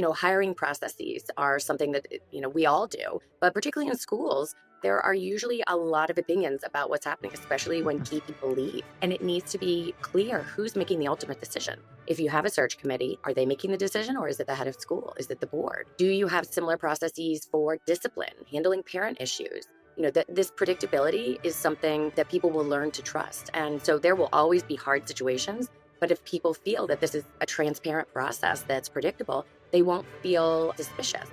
Hiring processes are something that, we all do, but particularly in schools, there are usually a lot of opinions about what's happening, especially when key people leave. And it needs to be clear who's making the ultimate decision. If you have a search committee, are they making the decision or is it the head of school? Is it the board? Do you have similar processes for discipline, handling parent issues? That this predictability is something that people will learn to trust. And so there will always be hard situations. But if people feel that this is a transparent process that's predictable, they won't feel suspicious.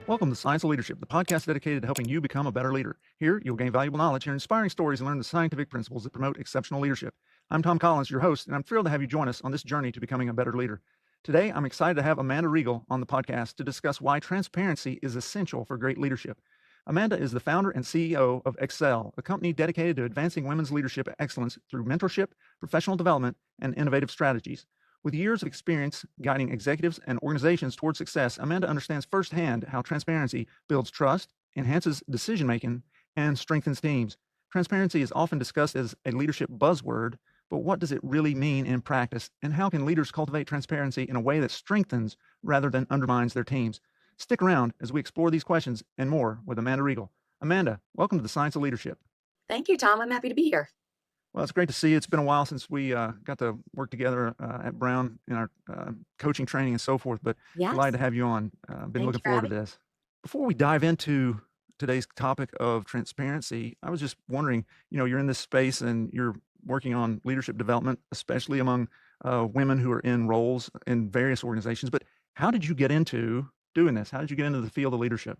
Welcome to Science of Leadership, the podcast dedicated to helping you become a better leader. Here, you'll gain valuable knowledge, hear inspiring stories, and learn the scientific principles that promote exceptional leadership. I'm Tom Collins, your host, and I'm thrilled to have you join us on this journey to becoming a better leader. Today, I'm excited to have Amanda Riegel on the podcast to discuss why transparency is essential for great leadership. Amanda is the founder and CEO of Excelle, a company dedicated to advancing women's leadership excellence through mentorship, professional development, and innovative strategies. With years of experience guiding executives and organizations towards success, Amanda understands firsthand how transparency builds trust, enhances decision-making, and strengthens teams. Transparency is often discussed as a leadership buzzword, but what does it really mean in practice, and how can leaders cultivate transparency in a way that strengthens rather than undermines their teams? Stick around as we explore these questions and more with Amanda Riegel. Amanda, welcome to the Science of Leadership. Thank you, Tom. I'm happy to be here. Well, it's great to see you. It's been a while since we got to work together at Brown in our coaching training and so forth, but Yes. delighted to have you on. Been Thank looking you for forward to having me. this. Before we dive into today's topic of transparency, I was just wondering, you're in this space and you're working on leadership development, especially among women who are in roles in various organizations, but how did you get into doing this? How did you get into the field of leadership?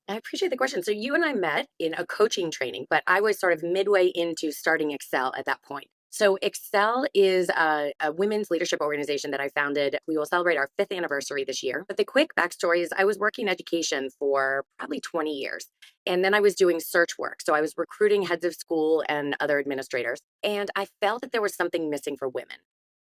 I appreciate the question. So you and I met in a coaching training, but I was sort of midway into starting Excelle at that point. So Excelle is a women's leadership organization that I founded. We will celebrate our 5th anniversary this year. But the quick backstory is I was working education for probably 20 years. And then I was doing search work. So I was recruiting heads of school and other administrators. And I felt that there was something missing for women,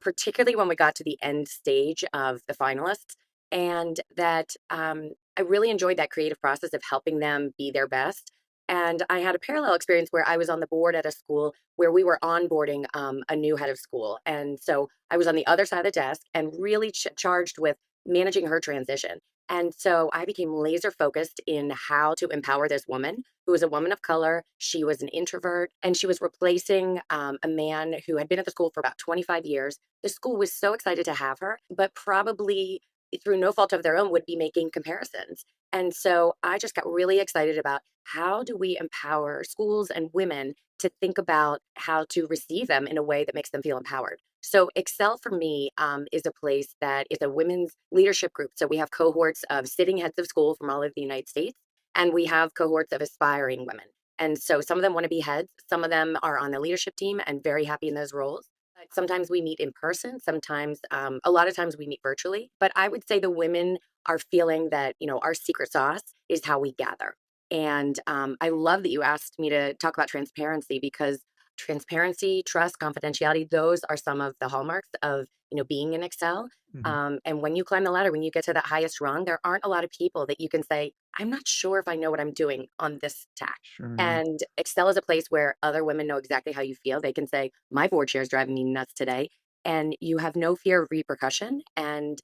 particularly when we got to the end stage of the finalists. And that I really enjoyed that creative process of helping them be their best. And I had a parallel experience where I was on the board at a school where we were onboarding a new head of school. And so I was on the other side of the desk and really charged with managing her transition. And so I became laser focused in how to empower this woman who was a woman of color. She was an introvert and she was replacing a man who had been at the school for about 25 years. The school was so excited to have her, but probably through no fault of their own, would be making comparisons. And so I just got really excited about how do we empower schools and women to think about how to receive them in a way that makes them feel empowered. So Excel for me is a place that is a women's leadership group. So we have cohorts of sitting heads of school from all over the United States, and we have cohorts of aspiring women. And so some of them want to be heads, some of them are on the leadership team and very happy in those roles. Sometimes we meet in person, sometimes, a lot of times we meet virtually. But I would say the women are feeling that, our secret sauce is how we gather. And I love that you asked me to talk about transparency because transparency, trust, confidentiality, those are some of the hallmarks of, being in Excel. Mhm. And when you climb the ladder, when you get to that highest rung, there aren't a lot of people that you can say, I'm not sure if I know what I'm doing on this tack. Sure, yeah. And Excel is a place where other women know exactly how you feel. They can say, my board chair is driving me nuts today. And you have no fear of repercussion. And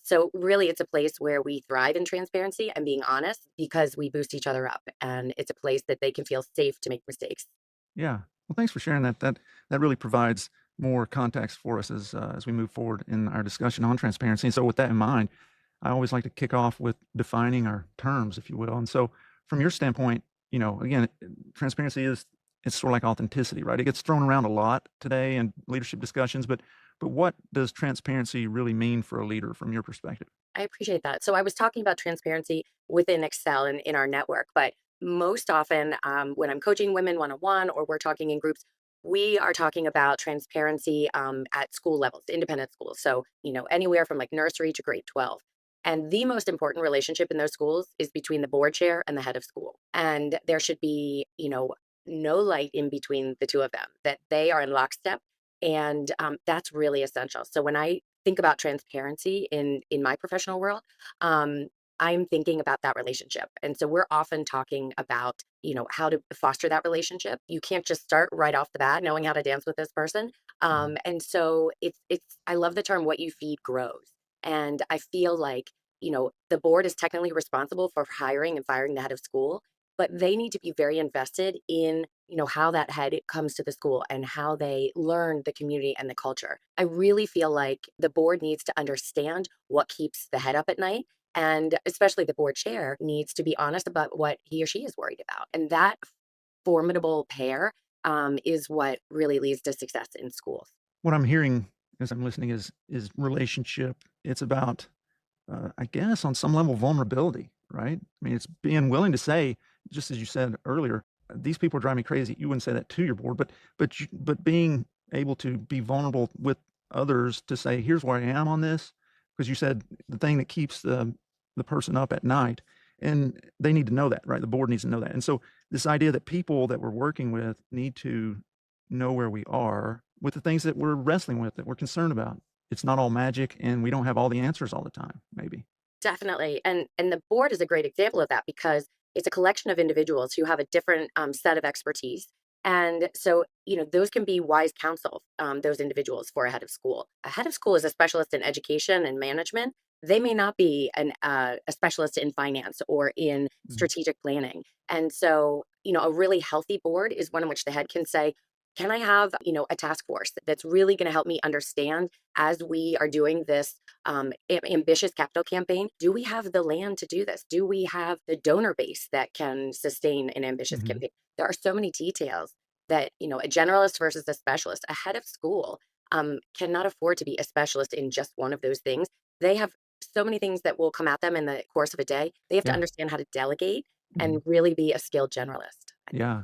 so, really, it's a place where we thrive in transparency and being honest because we boost each other up. And it's a place that they can feel safe to make mistakes. Yeah. Well, thanks for sharing that. That really provides more context for us as we move forward in our discussion on transparency. And so, with that in mind, I always like to kick off with defining our terms, if you will. And so, from your standpoint, again, transparency is it's sort of like authenticity, right? It gets thrown around a lot today in leadership discussions, but what does transparency really mean for a leader from your perspective? I appreciate that. So I was talking about transparency within Excel and in our network, but most often when I'm coaching women one on one or we're talking in groups, we are talking about transparency at school levels, independent schools. So, anywhere from like nursery to grade 12. And the most important relationship in those schools is between the board chair and the head of school. And there should be, no light in between the two of them, that they are in lockstep. And that's really essential. So when I think about transparency in my professional world, um, I'm thinking about that relationship. And so we're often talking about, how to foster that relationship. You can't just start right off the bat knowing how to dance with this person. Mhm. And so I love the term what you feed grows. And I feel like, the board is technically responsible for hiring and firing the head of school, but they need to be very invested in, how that head comes to the school and how they learn the community and the culture. I really feel like the board needs to understand what keeps the head up at night, and especially the board chair needs to be honest about what he or she is worried about. And that formidable pair is what really leads to success in schools. What I'm hearing as I'm listening is relationship. It's about, I guess, on some level, vulnerability, right? I mean, it's being willing to say, just as you said earlier, these people drive me crazy. You wouldn't say that to your board, but being able to be vulnerable with others to say, here's where I am on this, because you said the thing that keeps the person up at night, and they need to know that, right? The board needs to know that, and so this idea that people that we're working with need to know where we are with the things that we're wrestling with, that we're concerned about. It's not all magic, and we don't have all the answers all the time, maybe. Definitely. And the board is a great example of that because it's a collection of individuals who have a different set of expertise. And so, those can be wise counsel, those individuals for a head of school. A head of school is a specialist in education and management. They may not be a specialist in finance or in Mhm, strategic planning. And so, a really healthy board is one in which the head can say, can I have, a task force that's really going to help me understand as we are doing this ambitious capital campaign? Do we have the land to do this? Do we have the donor base that can sustain an ambitious mhm, campaign? There are so many details that, a generalist versus a specialist, a head of school cannot afford to be a specialist in just one of those things. They have so many things that will come at them in the course of a day. They have to yeah, understand how to delegate mhm, and really be a skilled generalist, I think. yeah.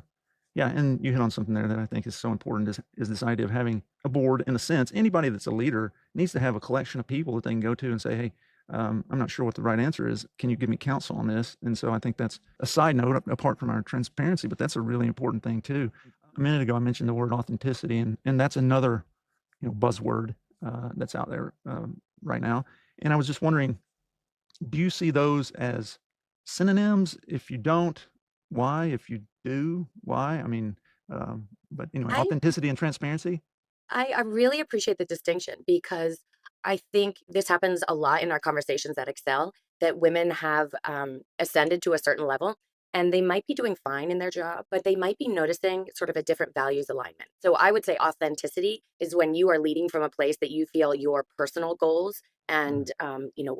Yeah, and you hit on something there that I think is so important is this idea of having a board. In a sense, anybody that's a leader needs to have a collection of people that they can go to and say, "Hey, I'm not sure what the right answer is. Can you give me counsel on this?" And so I think that's a side note apart from our transparency, but that's a really important thing too. A minute ago, I mentioned the word authenticity, and that's another buzzword that's out there right now. And I was just wondering, do you see those as synonyms? If you don't, why? If you do, why? I mean, but anyway, I authenticity and transparency. I really appreciate the distinction because I think this happens a lot in our conversations at Excel that women have ascended to a certain level and they might be doing fine in their job, but they might be noticing sort of a different values alignment. So I would say authenticity is when you are leading from a place that you feel your personal goals Mhm, and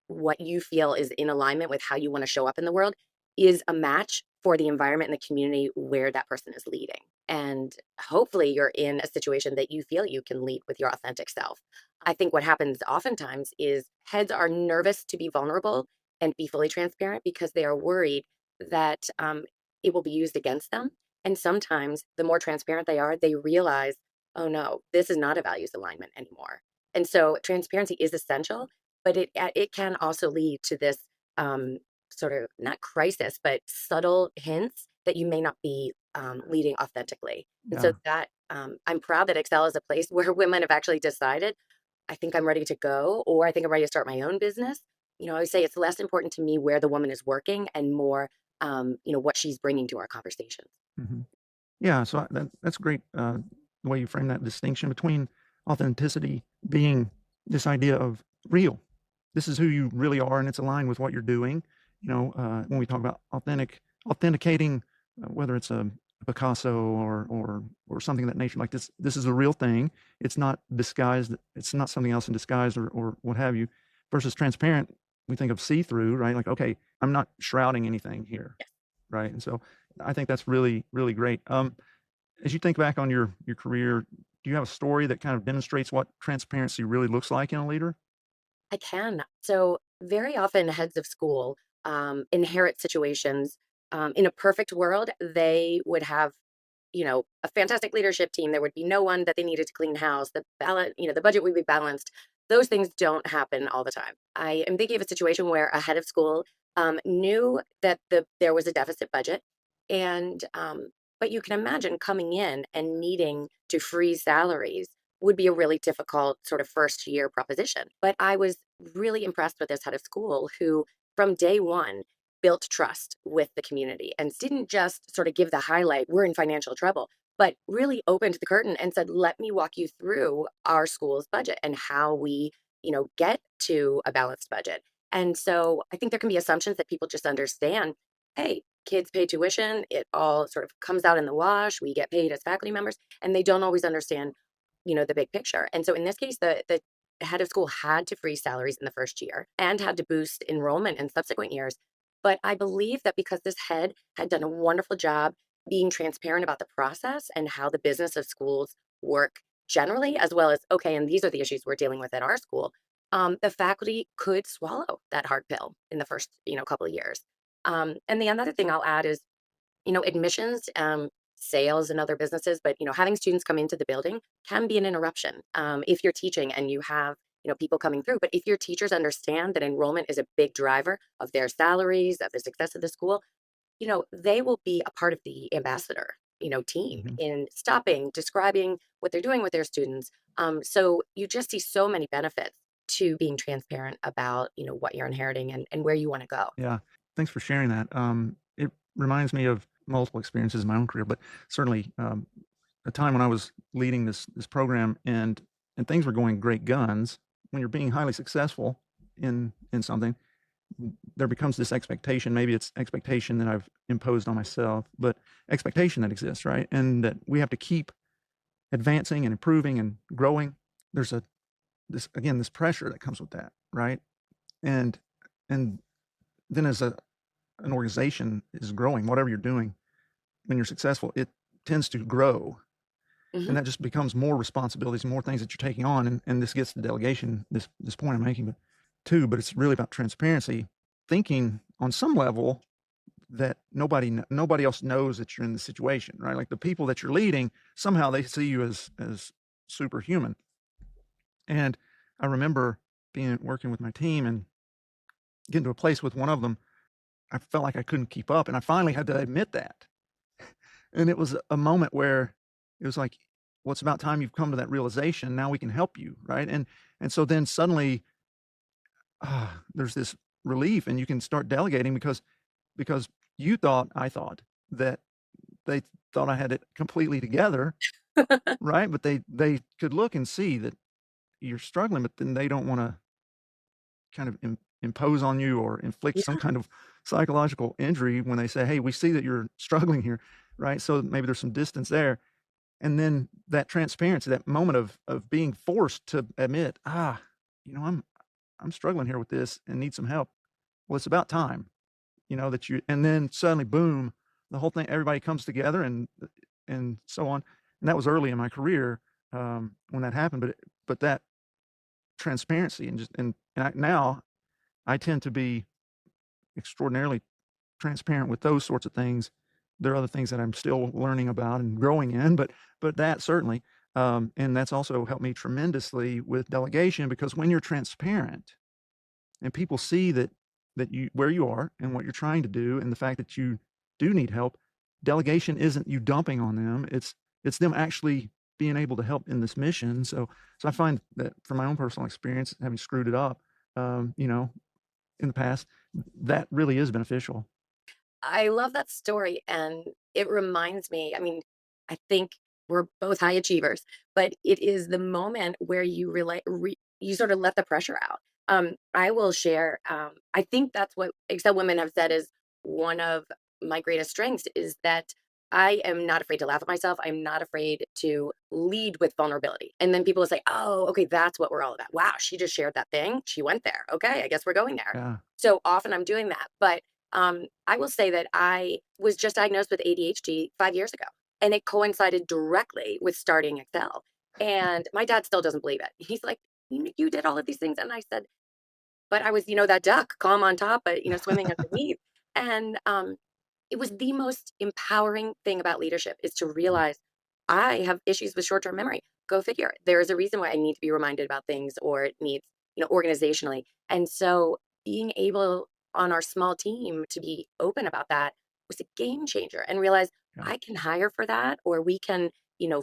what you feel is in alignment with how you want to show up in the world is a match for the environment and the community where that person is leading. And hopefully you're in a situation that you feel you can lead with your authentic self. I think what happens oftentimes is heads are nervous to be vulnerable and be fully transparent because they are worried that it will be used against them. And sometimes the more transparent they are, they realize, oh no, this is not a values alignment anymore. And so transparency is essential, but it can also lead to this um, sort of not crisis, but subtle hints that you may not be leading authentically. And so yeah. that I'm proud that Excel is a place where women have actually decided, I think I'm ready to go, or I think I'm ready to start my own business. I would say it's less important to me where the woman is working and more, what she's bringing to our conversations. Mhm. Yeah, so that's great, the way you frame that distinction between authenticity being this idea of real. This is who you really are, and it's aligned with what you're doing. When we talk about authenticating, whether it's a Picasso or something of that nature, like this is a real thing. It's not disguised. It's not something else in disguise or what have you. Versus transparent, we think of see-through, right? Like, okay, I'm not shrouding anything here, right? And so I think that's really, really great. As you think back on your career, do you have a story that kind of demonstrates what transparency really looks like in a leader? I can. So, very often, heads of school inherit situations. In a perfect world, they would have, a fantastic leadership team. There would be no one that they needed to clean house. The budget would be balanced. Those things don't happen all the time. I am thinking of a situation where a head of school knew that there was a deficit budget, and but you can imagine coming in and needing to freeze salaries would be a really difficult sort of first year proposition. But I was really impressed with this head of school who from day one, built trust with the community and didn't just sort of give the highlight, we're in financial trouble, but really opened the curtain and said, let me walk you through our school's budget and how we, get to a balanced budget. And so I think there can be assumptions that people just understand, hey, kids pay tuition, it all sort of comes out in the wash, we get paid as faculty members, and they don't always understand, the big picture. And so in this case, the head of school had to freeze salaries in the first year and had to boost enrollment in subsequent years. But I believe that because this head had done a wonderful job being transparent about the process and how the business of schools work generally, as well as, okay, and these are the issues we're dealing with at our school, the faculty could swallow that hard pill in the first, couple of years. And the another thing I'll add is, admissions, sales and other businesses, but, having students come into the building can be an interruption if you're teaching and you have, people coming through. But if your teachers understand that enrollment is a big driver of their salaries, of the success of the school, they will be a part of the ambassador, team Mhm. in stopping, describing what they're doing with their students. So you just see so many benefits to being transparent about, what you're inheriting and where you want to go. Yeah. Thanks for sharing that. It reminds me of multiple experiences in my own career, but certainly a time when I was leading this program and things were going great guns. When you're being highly successful in something, there becomes this expectation. Maybe it's expectation that I've imposed on myself, but expectation that exists, right? And that we have to keep advancing and improving and growing. There's this pressure that comes with that, right? And and then as an organization is growing, whatever you're doing, when you're successful, it tends to grow. Hmm. And that just becomes more responsibilities, more things that you're taking on. And this gets to delegation, this point I'm making, but too, but it's really about transparency, thinking on some level that nobody else knows that you're in the situation, right? Like the people that you're leading, somehow they see you as superhuman. And I remember being working with my team and getting to a place with one of them, I felt like I couldn't keep up, and I finally had to admit that. And it was a moment where it was like, well, it's about time you've come to that realization. Now we can help you, right? And so then suddenly, there's this relief, and you can start delegating because I thought that they thought I had it completely together, right? But they could look and see that you're struggling, but then they don't wanna kind of impose on you or inflict some Yeah. kind of psychological injury when they say, "Hey, we see that you're struggling here," right? So maybe there's some distance there. And then that transparency, that moment of being forced to admit, I'm struggling here with this and need some help. Well, it's about time, that you and then suddenly boom, the whole thing, everybody comes together and so on. And that was early in my career, when that happened, but that transparency and just and now I tend to be extraordinarily transparent with those sorts of things. There are other things that I'm still learning about and growing in, but that certainly, and that's also helped me tremendously with delegation because when you're transparent and people see that you where you are and what you're trying to do and the fact that you do need help, delegation isn't you dumping on them. It's them actually being able to help in this mission. So I find that from my own personal experience, having screwed it up, in the past, that really is beneficial. I love that story, and it reminds me, I mean, I think we're both high achievers, but it is the moment where you sort of let the pressure out. I will share, I think that's what Excel women have said is one of my greatest strengths is that I am not afraid to laugh at myself. I'm not afraid to lead with vulnerability. And then people will say, oh, okay, that's what we're all about. Wow, she just shared that thing. She went there. Okay, I guess we're going there. Yeah. So often I'm doing that. But I will say that I was just diagnosed with ADHD 5 years ago, and it coincided directly with starting Excel. And my dad still doesn't believe it. He's like, "You did all of these things," and I said, "But I was, that duck, calm on top, but swimming underneath." And it was the most empowering thing about leadership is to realize I have issues with short term memory. Go figure. There is a reason why I need to be reminded about things, or it needs, organizationally. And so being able on our small team to be open about that was a game changer and realize Yeah. I can hire for that, or we can,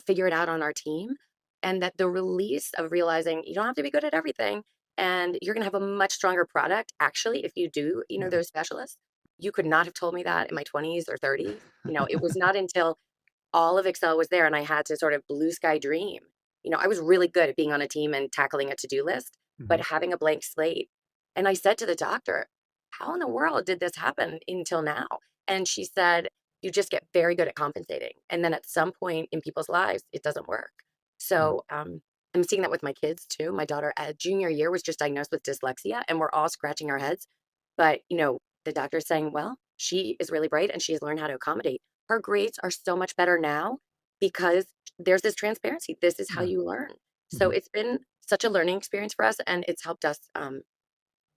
figure it out on our team. And that the release of realizing you don't have to be good at everything and you're going to have a much stronger product. Actually, if you do, Yeah. those specialists, you could not have told me that in my 20s or 30s. It was not until all of Excel was there and I had to sort of blue sky dream. I was really good at being on a team and tackling a to-do list, but Mhm. having a blank slate. And I said to the doctor, how in the world did this happen until now? And she said, you just get very good at compensating. And then at some point in people's lives, it doesn't work. Yeah. So I'm seeing that with my kids too. My daughter at junior year was just diagnosed with dyslexia, and we're all scratching our heads. But, the doctor's saying, well, she is really bright and she has learned how to accommodate. Her grades are so much better now because there's this transparency. This is how Yeah. you learn. So Mhm. it's been such a learning experience for us, and it's helped us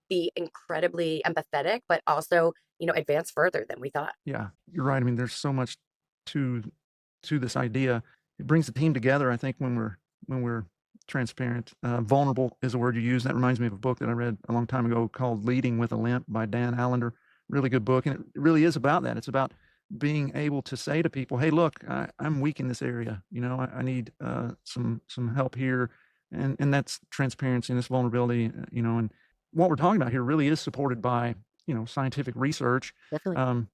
be incredibly empathetic, but also, advance further than we thought. Yeah, you're right. I mean, there's so much to this idea. It brings the team together, I think, when we're transparent. Vulnerable is a word you use. That reminds me of a book that I read a long time ago called Leading with a Limp by Dan Allender. Really good book, and it really is about that. It's about being able to say to people, "Hey, look, I'm weak in this area. I need some help here," and that's transparency and this vulnerability. And what we're talking about here really is supported by scientific research. Definitely. um,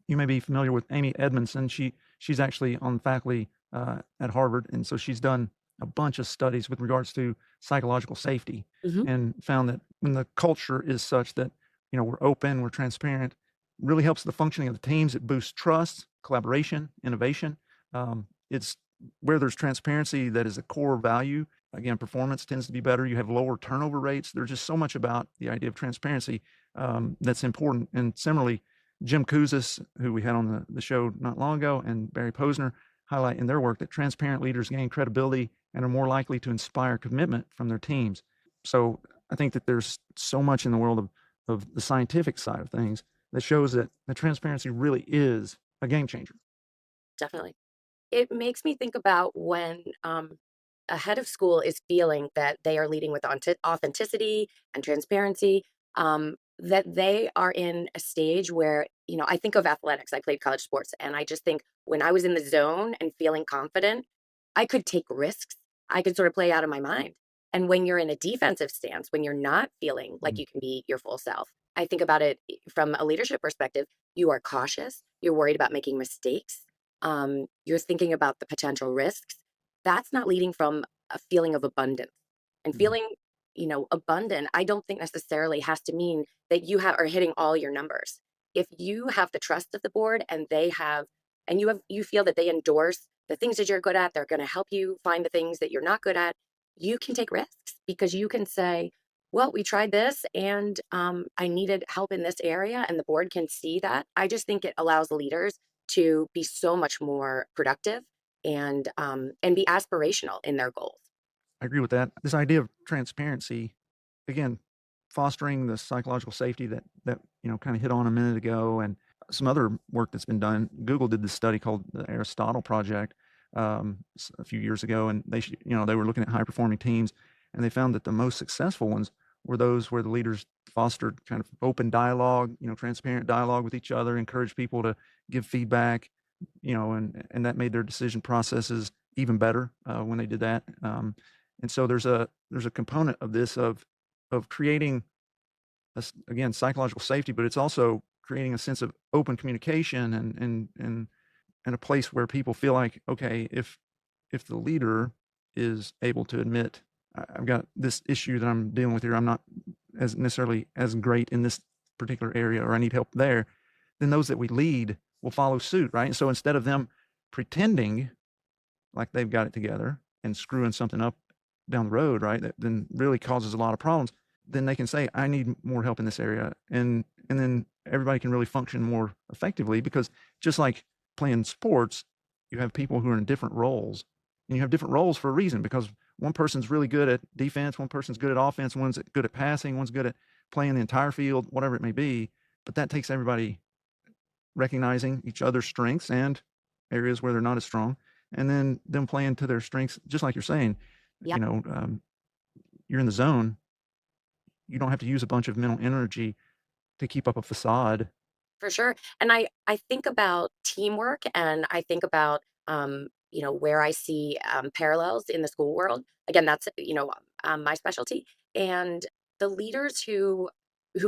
you may be familiar with Amy Edmondson. She's actually on faculty at Harvard, and so she's done a bunch of studies with regards to psychological safety, Hmm. and found that when the culture is such that we're open, we're transparent, really helps the functioning of the teams. It boosts trust, collaboration, innovation. It's where there's transparency that is a core value. Again, performance tends to be better. You have lower turnover rates. There's just so much about the idea of transparency that's important. And similarly, Jim Kouzes, who we had on the show not long ago, and Barry Posner highlight in their work that transparent leaders gain credibility and are more likely to inspire commitment from their teams. So I think that there's so much in the world of the scientific side of things that shows that the transparency really is a game changer. Definitely. It makes me think about when a head of school is feeling that they are leading with authenticity and transparency, that they are in a stage where, I think of athletics. I played college sports, and I just think when I was in the zone and feeling confident, I could take risks. I could sort of play out of my mind. And when you're in a defensive stance, when you're not feeling like Mhm. you can be your full self, I think about it from a leadership perspective. You are cautious, you're worried about making mistakes, you're thinking about the potential risks. That's not leading from a feeling of abundance. And Yeah. feeling, abundant, I don't think necessarily has to mean that are hitting all your numbers. If you have the trust of the board and they have, and you feel that they endorse the things that you're good at, they're going to help you find the things that you're not good at, you can take risks because you can say, well, we tried this and I needed help in this area, and the board can see that. I just think it allows leaders to be so much more productive and be aspirational in their goals. I agree with that. This idea of transparency, again, fostering the psychological safety that kind of hit on a minute ago, and some other work that's been done. Google did this study called the Aristotle Project a few years ago, and they were looking at high performing teams, and they found that the most successful ones were those where the leaders fostered kind of open dialogue, transparent dialogue with each other, encouraged people to give feedback, and that made their decision processes even better when they did that. And so there's a component of this of creating again psychological safety, but it's also creating a sense of open communication and a place where people feel like, okay, if the leader is able to admit, I've got this issue that I'm dealing with here, I'm not as necessarily as great in this particular area, or I need help there, then those that we lead will follow suit, right? And so instead of them pretending like they've got it together and screwing something up down the road, right? That then really causes a lot of problems. Then they can say, I need more help in this area. And then everybody can really function more effectively, because just like playing sports, you have people who are in different roles, and you have different roles for a reason, because one person's really good at defense, one person's good at offense, one's good at passing, one's good at playing the entire field, whatever it may be. But that takes everybody recognizing each other's strengths and areas where they're not as strong, and then them playing to their strengths, just like you're saying. Yep, You know, you're in the zone. You don't have to use a bunch of mental energy to keep up a facade. for sure. And I think about teamwork, and I think about where I see parallels in the school world. Again, that's my specialty. And the leaders who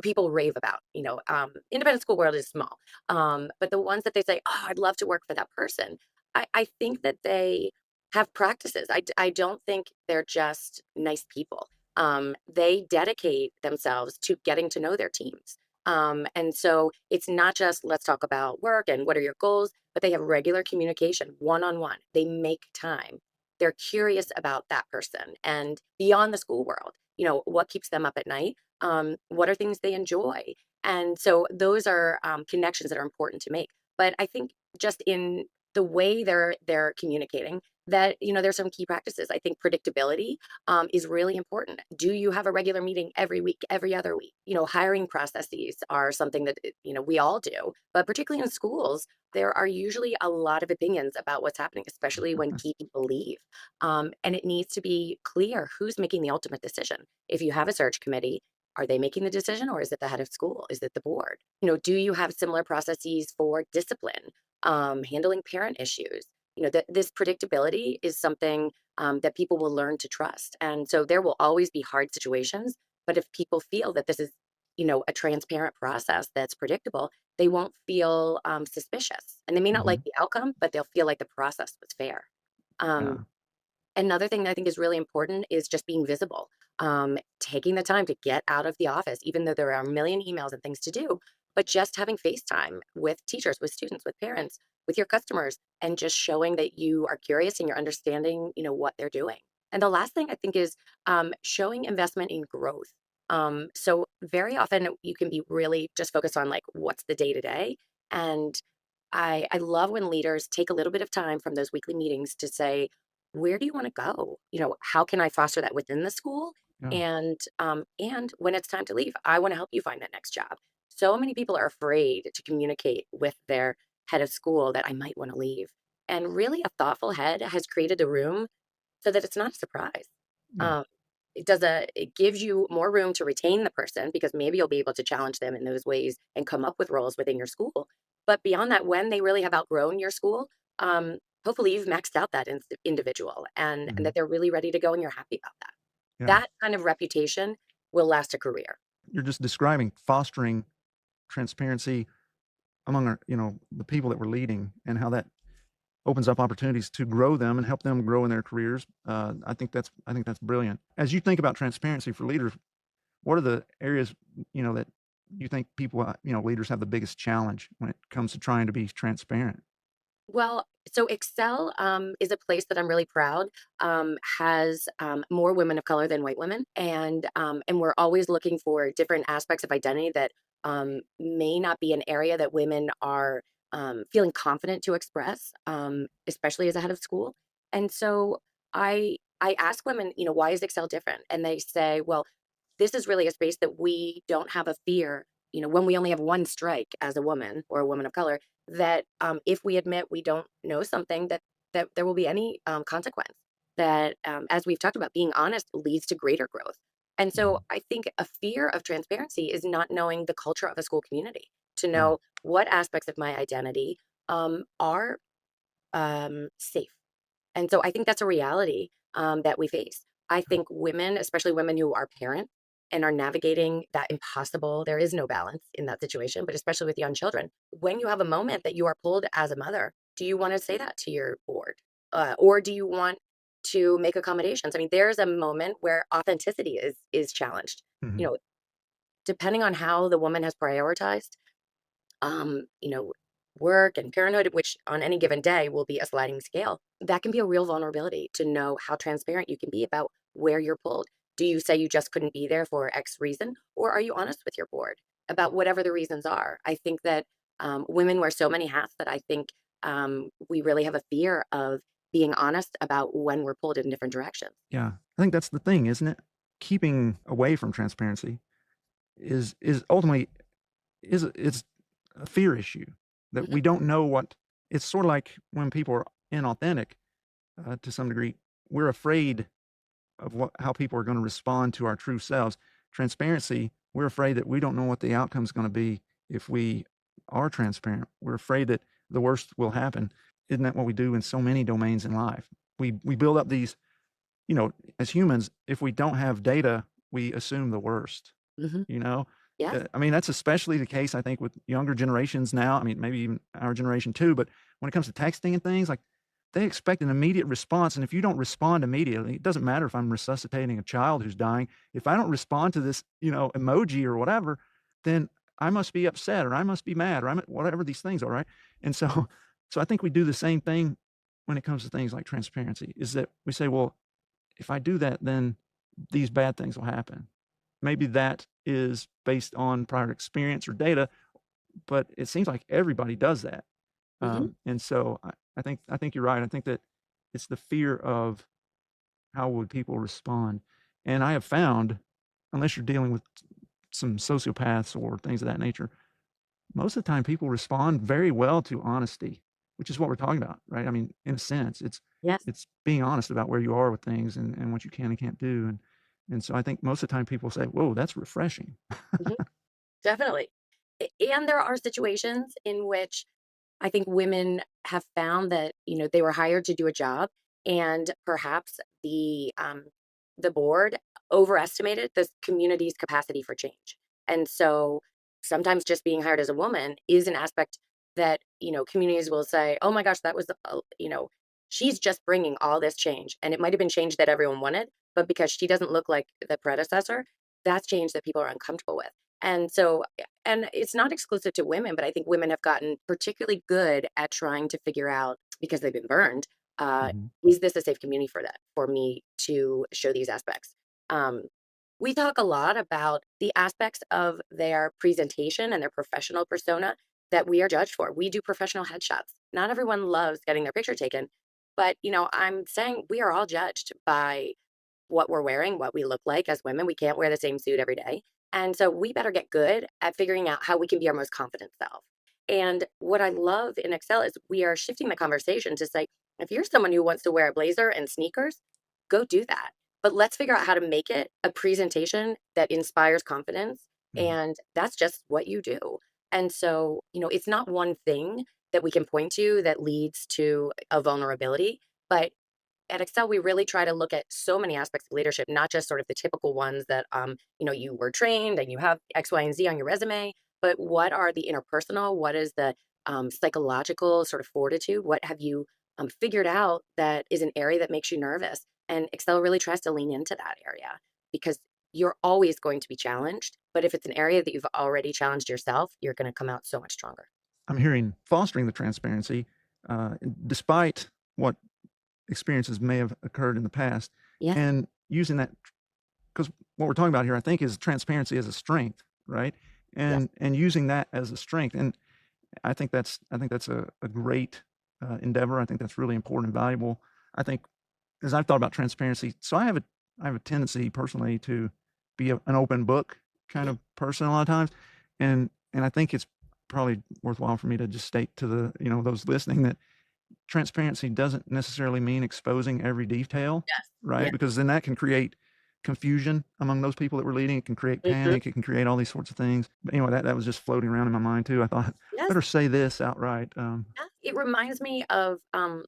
people rave about, independent school world is small, but the ones that they say, "Oh, I'd love to work for that person," I think that they have practices. I don't think they're just nice people. They dedicate themselves to getting to know their teams. And so it's not just let's talk about work and what are your goals, but they have regular communication one on one. They make time. They're curious about that person and beyond the school world. What keeps them up at night? What are things they enjoy? And so those are connections that are important to make. But I think just in the way they're communicating, that there's some key practices. I think predictability is really important. Do you have a regular meeting every week, every other week? Hiring processes are something that we all do, but particularly in schools, there are usually a lot of opinions about what's happening, especially when key people leave. And it needs to be clear who's making the ultimate decision. If you have a search committee, are they making the decision, or is it the head of school? Is it the board? Do you have similar processes for discipline, handling parent issues? That this predictability is something that people will learn to trust. And so there will always be hard situations, but if people feel that this is, a transparent process that's predictable, they won't feel suspicious. And they may not Hmm. like the outcome, but they'll feel like the process was fair. Um, Yeah. Another thing that I think is really important is just being visible, taking the time to get out of the office, even though there are a million emails and things to do, but just having FaceTime with teachers, with students, with parents, with your customers, and just showing that you are curious and you're understanding, what they're doing. And the last thing I think is showing investment in growth. So very often you can be really just focused on like what's the day to day, and I love when leaders take a little bit of time from those weekly meetings to say, where do you want to go? How can I foster that within the school? Yeah. And when it's time to leave, I want to help you find that next job. So many people are afraid to communicate with their head of school that I might want to leave. And really, a thoughtful head has created a room so that it's not a surprise. Yeah. Um, it gives you more room to retain the person because maybe you'll be able to challenge them in those ways and come up with roles within your school. But beyond that, when they really have outgrown your school, um, hopefully you've maxed out that individual and Hmm. that they're really ready to go and you're happy about that. Yeah. That kind of reputation will last a career. You're just describing fostering transparency among the people that we're leading, and how that opens up opportunities to grow them and help them grow in their careers. I think that's brilliant. As you think about transparency for leaders, what are the areas that you think people leaders have the biggest challenge when it comes to trying to be transparent? Well, so Excel is a place that I'm really proud has more women of color than white women, and we're always looking for different aspects of identity that may not be an area that women are feeling confident to express, especially as a head of school. And so I ask women, why is Excel different? And they say, well, this is really a space that we don't have a fear. When we only have one strike as a woman or a woman of color, that if we admit we don't know something, that there will be any consequence. That as we've talked about, being honest leads to greater growth. And so Mhm. I think a fear of transparency is not knowing the culture of a school community, to Yeah. know what aspects of my identity are safe. And so I think that's a reality that we face. I think women, especially women who are parents and are navigating that impossible, there is no balance in that situation, but especially with young children. When you have a moment that you are pulled as a mother, do you want to say that to your board? Or do you want to make accommodations? I mean, there's a moment where authenticity is challenged. Mhm. You know, depending on how the woman has prioritized um, you know, work and parenthood, which on any given day will be a sliding scale, that can be a real vulnerability to know how transparent you can be about where you're pulled. Do you say you just couldn't be there for X reason, or are you honest with your board about whatever the reasons are? I think that women wear so many hats that I think we really have a fear of being honest about when we're pulled in different directions. Yeah. I think that's the thing, isn't it? Keeping away from transparency is ultimately it's a fear issue that Mhm. we don't know what. It's sort of like when people are inauthentic, to some degree. We're afraid of how people are going to respond to our true selves. Transparency, we're afraid that we don't know what the outcome is going to be if we are transparent. We're afraid that the worst will happen. Isn't that what we do in so many domains in life? We build up these, as humans, if we don't have data we assume the worst, Hmm. you know? Yes. I mean, that's especially the case, I think, with younger generations now. I mean, maybe even our generation too, but when it comes to texting and things, like, they expect an immediate response, and if you don't respond immediately, it doesn't matter if I'm resuscitating a child who's dying. If I don't respond to this, emoji or whatever, then I must be upset or I must be mad or I'm whatever these things are, right? And so so I think we do the same thing when it comes to things like transparency, is that we say, "Well, if I do that, then these bad things will happen." Maybe that is based on prior experience or data, but it seems like everybody does that. Hmm. And so I think you're right. I think that it's the fear of how would people respond. And I have found, unless you're dealing with some sociopaths or things of that nature, most of the time people respond very well to honesty, which is what we're talking about, right? I mean, in a sense, it's Yes. it's being honest about where you are with things and what you can and can't do. And so I think most of the time people say, "Whoa, that's refreshing." Hmm. Definitely. And there are situations in which I think women have found that, they were hired to do a job, and perhaps the board overestimated the community's capacity for change. And so sometimes just being hired as a woman is an aspect that, communities will say, "Oh my gosh, that was, she's just bringing all this change." And it might have been change that everyone wanted, but because she doesn't look like the predecessor, that's change that people are uncomfortable with. And so, and it's not exclusive to women, but I think women have gotten particularly good at trying to figure out, because they've been burned, uh, Mhm. is this a safe community for that, for me to show these aspects? Um, we talk a lot about the aspects of their presentation and their professional persona that we are judged for. We do professional headshots. Not everyone loves getting their picture taken, but I'm saying we are all judged by what we're wearing, what we look like as women. We can't wear the same suit every day. And so we better get good at figuring out how we can be our most confident self. And what I love in Excel is we are shifting the conversation to say, if you're someone who wants to wear a blazer and sneakers, go do that. But let's figure out how to make it a presentation that inspires confidence. Mhm. And that's just what you do. And so, it's not one thing that we can point to that leads to a vulnerability, but at Excel, we really try to look at so many aspects of leadership, not just sort of the typical ones that, you were trained and you have X, Y, and Z on your resume, but what are the interpersonal? What is the psychological sort of fortitude? What have you figured out that is an area that makes you nervous? And Excel really tries to lean into that area because you're always going to be challenged. But if it's an area that you've already challenged yourself, you're going to come out so much stronger. I'm hearing fostering the transparency, despite what experiences may have occurred in the past, Yes. and using that, because what we're talking about here, I think, is transparency as a strength, right? Yes. And using that as a strength, and I think that's a great endeavor. I think that's really important and valuable. I think as I've thought about transparency, so I have a tendency personally to be an open book kind Mhm. of person a lot of times, and I think it's probably worthwhile for me to just state to the those listening that transparency doesn't necessarily mean exposing every detail, Yes. right? Yes. Because then that can create confusion among those people that we're leading. It can create Mhm. panic. It can create all these sorts of things. But anyway, that was just floating around in my mind too. I thought Yes. better say this outright. Yeah, it reminds me of,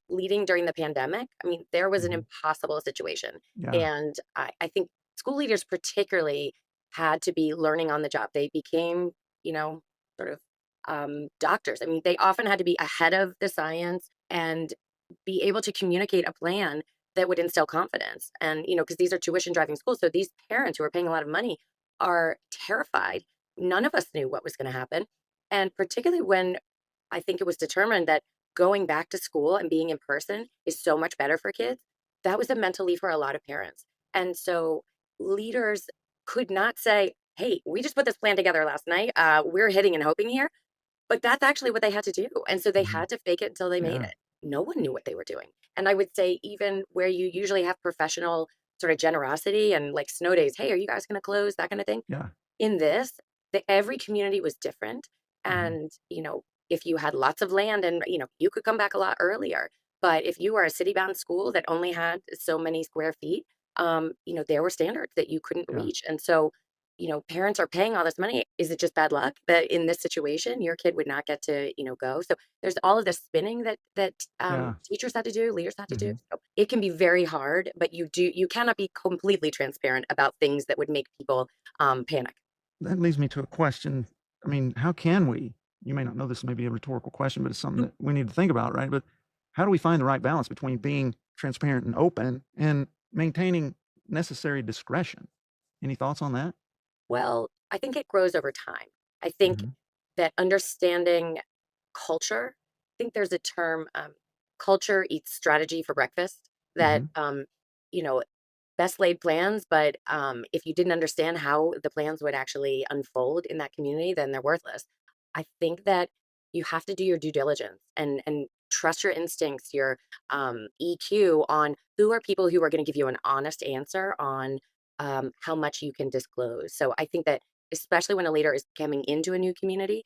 leading during the pandemic. I mean, there was an Mhm. impossible situation, Yeah, and I think school leaders particularly had to be learning on the job. They became, you know, sort of, doctors. I mean, they often had to be ahead of the science and be able to communicate a plan that would instill confidence. And, because these are tuition driving schools, so these parents who are paying a lot of money are terrified. None of us knew what was gonna happen, and particularly when I think it was determined that going back to school and being in person is so much better for kids. That was a mental leap for a lot of parents. And so leaders could not say, "Hey, we just put this plan together last night. We're hitting and hoping here." But that's actually what they had to do. And so they mhm, had to fake it until they made yeah, it. No one knew what they were doing. And I would say, even where you usually have professional sort of generosity and like snow days, "Hey, are you guys going to close?" That kind of thing. yeah, In this, every community was different, mhm, and, if you had lots of land and, you could come back a lot earlier, but if you were a city-bound school that only had so many square feet, there were standards that you couldn't yeah, reach, and so parents are paying all this money. Is it just bad luck that in this situation your kid would not get to, go? So there's all of this spinning that Yeah. teachers had to do, leaders had to do. Hmm. So it can be very hard, but you cannot be completely transparent about things that would make people panic. That leads me to a question. I mean, how can we? You may not know this may be a rhetorical question, but it's something Mm. that we need to think about, right? But how do we find the right balance between being transparent and open and maintaining necessary discretion? Any thoughts on that? Well, I think it grows over time. I think Hmm. that understanding culture, I think there's a term, culture eats strategy for breakfast, that, Hmm. you know, best laid plans, but if you didn't understand how the plans would actually unfold in that community, then they're worthless. I think that you have to do your due diligence and trust your instincts, your EQ on who are people who are going to give you an honest answer on how much you can disclose. So I think that especially when a leader is coming into a new community,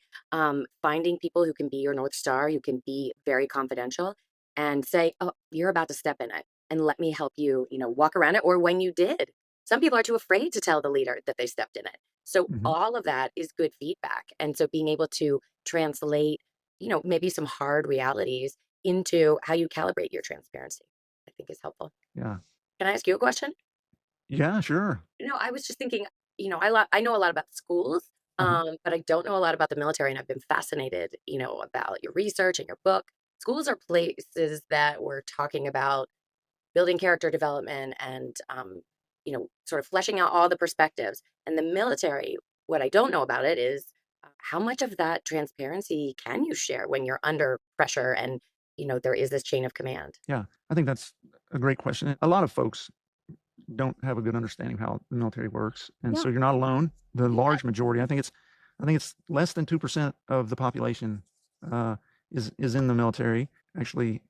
finding people who can be your North Star, who can be very confidential and say, oh, you're about to step in it and let me help you, walk around it. Or when you did, some people are too afraid to tell the leader that they stepped in it. So Hmm. all of that is good feedback. And so being able to translate, maybe some hard realities into how you calibrate your transparency, I think is helpful. Yeah. Can I ask you a question? Yeah, sure. I was just thinking, I know a lot about schools, Uh-huh. but I don't know a lot about the military, and I've been fascinated, about your research and your book. Schools are places that we're talking about building character development and, sort of fleshing out all the perspectives. And the military, what I don't know about it is how much of that transparency can you share when you're under pressure and, there is this chain of command? Yeah. I think that's a great question. A lot of folks don't have a good understanding of how the military works, and Yeah. so you're not alone. The Yeah. large majority, I think it's less than 2% of the population uh, is in the military. Actually,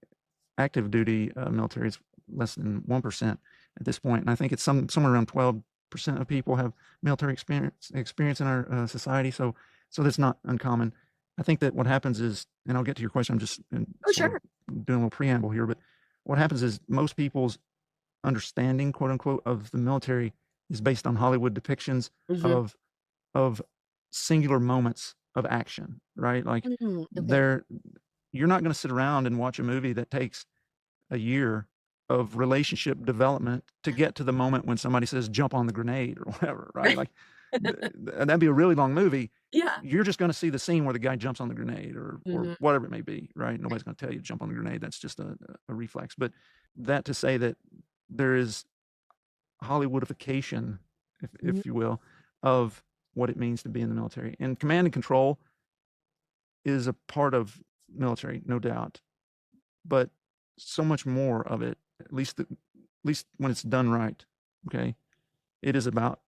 active duty military is less than 1% at this point, and I think it's somewhere around 12% of people have military experience in our society. So that's not uncommon. I think that what happens is, and I'll get to your question. I'm just Oh, sort of sure. doing a little preamble here, but what happens is most people's understanding, quote unquote, of the military is based on Hollywood depictions Hmm. of of singular moments of action, right? Like Okay. there, you're not going to sit around and watch a movie that takes a year of relationship development to get to the moment when somebody says jump on the grenade or whatever, right? Like that'd be a really long movie. Yeah. You're just going to see the scene where the guy jumps on the grenade or Hmm. whatever it may be, right? Nobody's going to tell you to jump on the grenade. That's just a reflex. But that to say that there is Hollywoodification, if you will, of what it means to be in the military. And command and control is a part of military, no doubt, but so much more of it, at least when it's done right, okay, it is about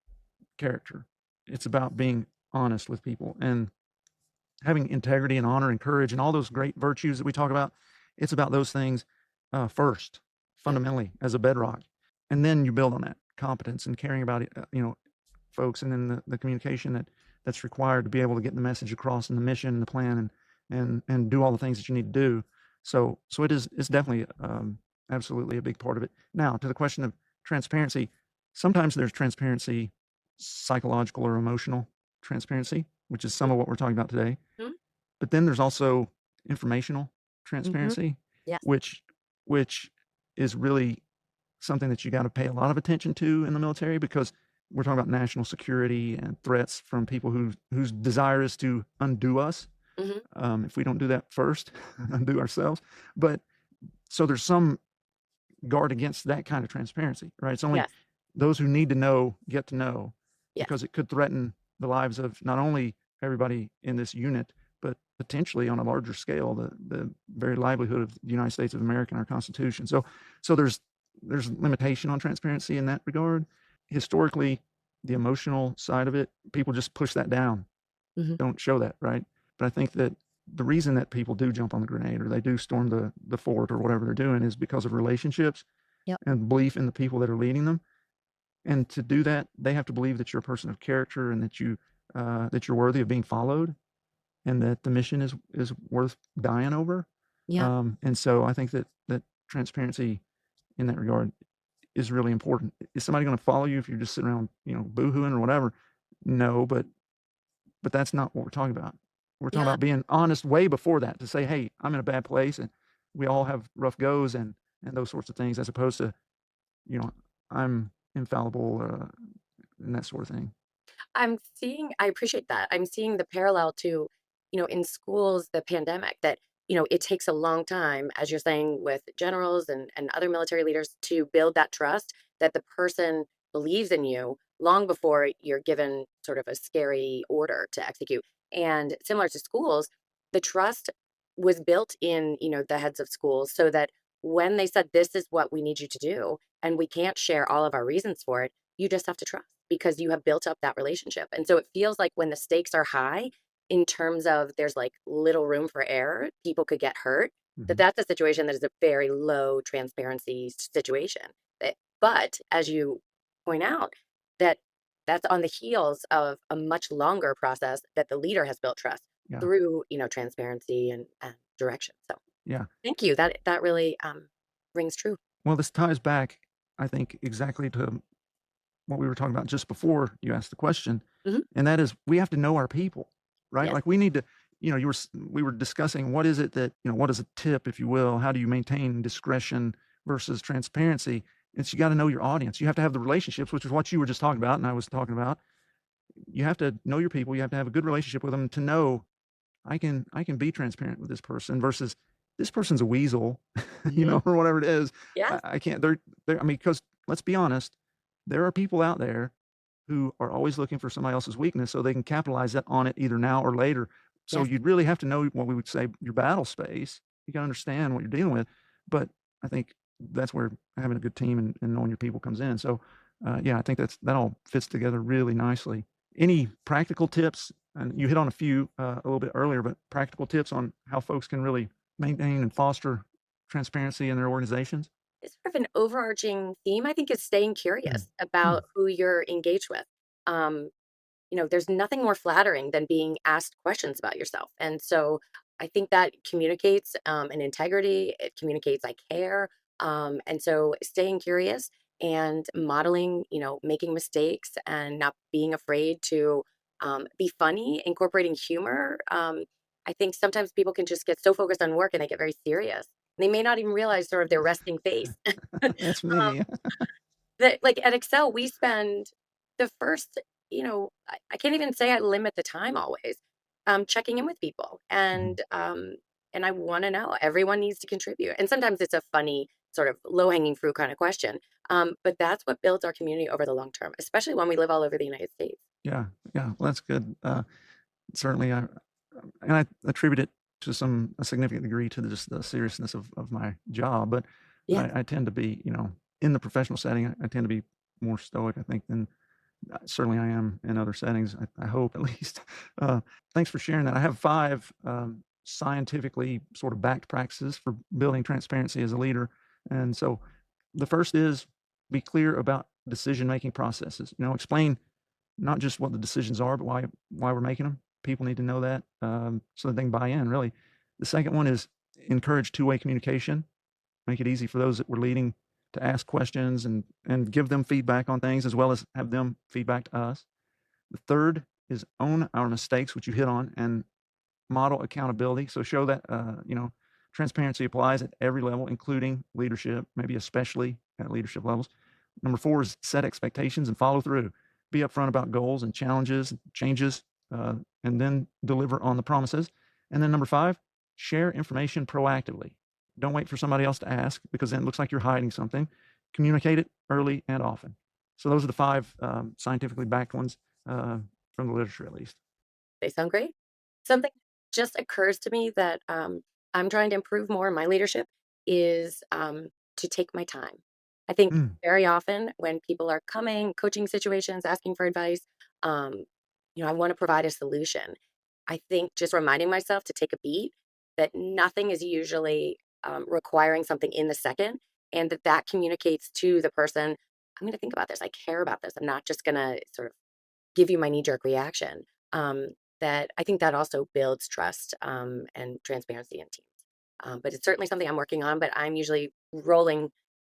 character. It's about being honest with people and having integrity and honor and courage and all those great virtues that we talk about. It's about those things first, Yep. fundamentally, as a bedrock. And then you build on that competence and caring about it, folks, and then the communication that's required to be able to get the message across and the mission and the plan and do all the things that you need to do. So it's definitely absolutely a big part of it. Now to the question of transparency, sometimes there's transparency, psychological or emotional transparency, which is some of what we're talking about today. Mhm. But then there's also informational Mhm. transparency, Yes. which which is really something that you got to pay a lot of attention to in the military because we're talking about national security and threats from people whose desire is to undo us Mhm. if we don't do that first, undo ourselves. But so there's some guard against that kind of transparency, right? It's only Yes. those who need to know get to know Yes. because it could threaten the lives of not only everybody in this unit, but potentially on a larger scale, the very livelihood of the United States of America and our Constitution. So there's limitation on transparency in that regard. Historically, the emotional side of it, people just push that down, Mhm. don't show that, right? But I think that the reason that people do jump on the grenade or they do storm the fort or whatever they're doing is because of relationships Yep. and belief in the people that are leading them. And to do that, they have to believe that you're a person of character and that you're worthy of being followed and that the mission is worth dying over. Yeah. And so I think that transparency in that regard is really important. Is somebody going to follow you if you're just sitting around, boohooing or whatever? No, but that's not what we're talking about. We're talking Yeah. about being honest way before that to say, "Hey, I'm in a bad place, and we all have rough goes," and those sorts of things, as opposed to, you know, "I'm infallible," and that sort of thing. I appreciate that. I'm seeing the parallel to, in schools, the pandemic that, it takes a long time, as you're saying, with generals and other military leaders to build that trust that the person believes in you long before you're given sort of a scary order to execute. And similar to schools, the trust was built in, the heads of schools so that when they said, this is what we need you to do, and we can't share all of our reasons for it, you just have to trust because you have built up that relationship. And so it feels like when the stakes are high in terms of there's like little room for error, people could get hurt, Mhm. that's a situation that is a very low transparency situation. But as you point out, that that's on the heels of a much longer process that the leader has built trust Yeah, through, transparency and direction. So yeah. thank you. That really rings true. Well, this ties back, I think, exactly to what we were talking about just before you asked the question, Hmm. and that is we have to know our people, right? Yes. Like we need to, we were discussing what is it that, what is a tip, if you will? How do you maintain discretion versus transparency? It's you got to know your audience. You have to have the relationships, which is what you were just talking about, and I was talking about. You have to know your people. You have to have a good relationship with them to know I can be transparent with this person versus this person's a weasel, Hmm. or whatever it is. Yes. I can't. They're. I mean, because let's be honest, there are people out there who are always looking for somebody else's weakness so they can capitalize that on it either now or later. So Yes. you'd really have to know what we would say your battle space. You got to understand what you're dealing with. But I think that's where having a good team and knowing your people comes in. So yeah, I think that all fits together really nicely. Any practical tips? And you hit on a few a little bit earlier, but practical tips on how folks can really maintain and foster transparency in their organizations. It's sort of an overarching theme, I think, is staying Mm. curious Mm. about who you're engaged with. Um, there's nothing more flattering than being asked questions about yourself. And so I think that communicates an integrity, it communicates I care. And so staying curious and modeling, making mistakes and not being afraid to be funny, incorporating humor. I think sometimes people can just get so focused on work and they get very serious. They may not even realize sort of their resting face. That's um, me. that like at Excel, we spend the first, I can't even say I limit the time always, checking in with people. Mhm. And I want to know everyone needs to contribute. And sometimes it's a funny sort of low hanging fruit kind of question. But that's what builds our community over the long term, especially when we live all over the United States. Yeah, yeah, well, that's good. Certainly, and I attribute it to a significant degree to just the seriousness of my job, but Yes. I tend to be, in the professional setting, I tend to be more stoic, I think, than certainly I am in other settings, I hope at least. Uh, Thanks for sharing that. I have 5, scientifically sort of backed practices for building transparency as a leader, and so the first is be clear about decision-making processes. Explain not just what the decisions are, but why we're making them. People need to know that, so that they can buy in, really. The second one is encourage two-way communication. Make it easy for those that we're leading to ask questions and give them feedback on things as well as have them feedback to us. The third is own our mistakes, which you hit on, and model accountability. So show that, transparency applies at every level, including leadership, maybe especially at leadership levels. Number 4 is set expectations and follow through. Be upfront about goals and challenges, changes, and then deliver on the promises. And then number 5, share information proactively. Don't wait for somebody else to ask because then it looks like you're hiding something. Communicate it early and often. So those are the 5 scientifically backed ones from the literature, at least. They sound great. Something just occurs to me that I'm trying to improve more in my leadership is to take my time. I think Mm. very often when people are coming, coaching situations, asking for advice, um, I want to provide a solution. I think just reminding myself to take a beat, that nothing is usually requiring something in the second, and that communicates to the person, I'm going to think about this. I care about this. I'm not just going to sort of give you my knee jerk reaction. Um, that I think that also builds trust and transparency in teams. But it's certainly something I'm working on. But I'm usually rolling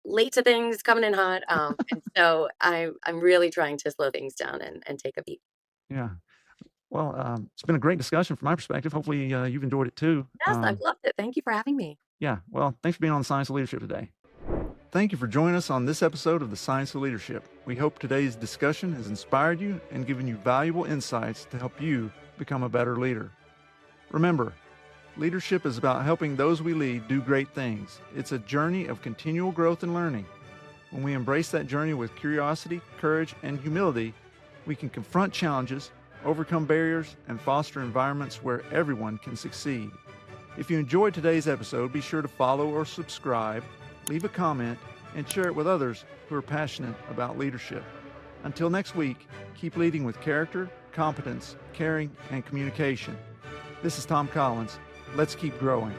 late to things, coming in hot, and so I'm really trying to slow things down and take a beat. Yeah. Well, it's been a great discussion from my perspective. Hopefully, you've enjoyed it too. Yes, I've loved it. Thank you for having me. Yeah. Well, thanks for being on the Science of Leadership today. Thank you for joining us on this episode of the Science of Leadership. We hope today's discussion has inspired you and given you valuable insights to help you become a better leader. Remember, leadership is about helping those we lead do great things. It's a journey of continual growth and learning. When we embrace that journey with curiosity, courage, and humility, we can confront challenges, overcome barriers, and foster environments where everyone can succeed. If you enjoyed today's episode, be sure to follow or subscribe, leave a comment, and share it with others who are passionate about leadership. Until next week, keep leading with character, competence, caring, and communication. This is Tom Collins. Let's keep growing.